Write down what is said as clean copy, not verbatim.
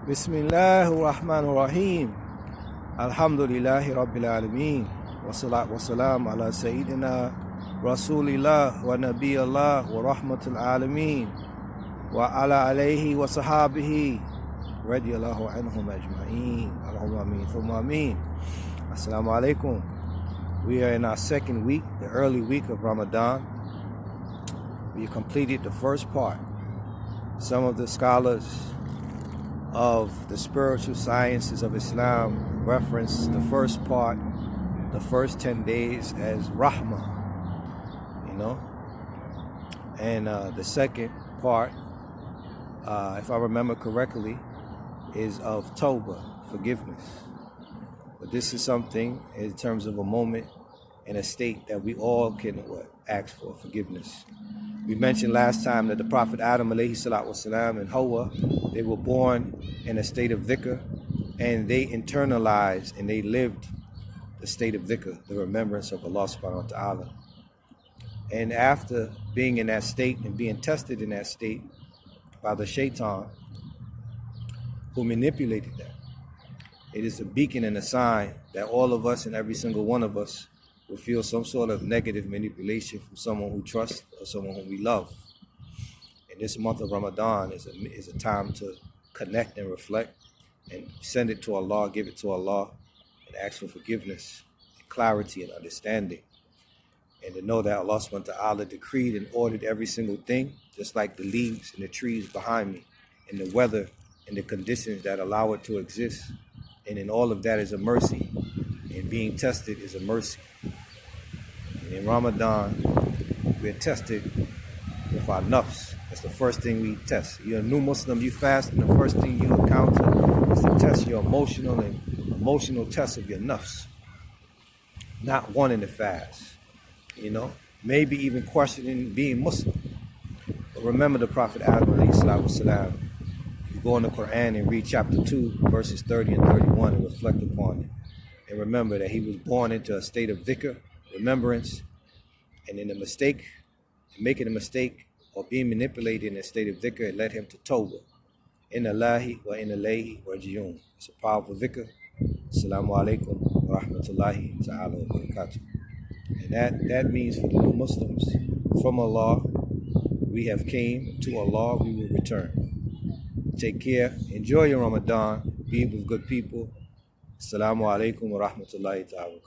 Bismillahir Rahmanir Rahim. Alhamdulillahi Rabbil Alameen. Wassalat wassalam ala Sayyidina Rasulillah wa Nabiyallah wa Rahmatul Alameen. Wa ala alayhi wa sahabihi. Radiyallahu anhum ajma'een. Allahumma ameen. Thumma ameen. Assalamu alaikum. We are in our second week, the early week of Ramadan. We completed the first part. Some of the scholars of the spiritual sciences of Islam reference the first part, the first 10 days as Rahmah, and the second part, if I remember correctly, is of Tawbah, forgiveness. But this is something in terms of a moment and a state that we all can ask for forgiveness. We mentioned last time that the Prophet Adam alayhi salatu wasalam and Hawa, they were born in a state of dhikr, and they internalized and they lived the state of dhikr, the remembrance of Allah subhanahu wa ta'ala. And after being in that state and being tested in that state by the shaitan who manipulated that, it is a beacon and a sign that all of us and every single one of us will feel some sort of negative manipulation from someone who trusts or someone whom we love. And this month of Ramadan is a time to connect and reflect and send it to Allah, give it to Allah, and ask for forgiveness, and clarity, and understanding. And to know that Allah subhanahu wa ta'ala decreed and ordered every single thing, just like the leaves and the trees behind me, and the weather and the conditions that allow it to exist. And in all of that is a mercy, and being tested is a mercy. And in Ramadan, we're tested with our nafs. That's the first thing we test. You're a new Muslim, you fast, and the first thing you encounter is to test your emotional test of your nafs. Not wanting to fast, maybe even questioning being Muslim. But remember the Prophet Adam alayhi salatu wasalam. You go in the Quran and read chapter 2, verses 30 and 31 and reflect upon it. And remember that he was born into a state of dhikr, remembrance, and in making a mistake or being manipulated in a state of dhikr, it led him to tawbah. Inna Allahi wa inna ilayhi raji'un. It's a powerful dhikr. Assalamu alaikum wa rahmatullahi ta'ala wa barakatuh. And that means for the new Muslims, from Allah we have came, to Allah we will return. Take care, enjoy your Ramadan, be with good people. Assalamu alaikum wa rahmatullahi ta'ala.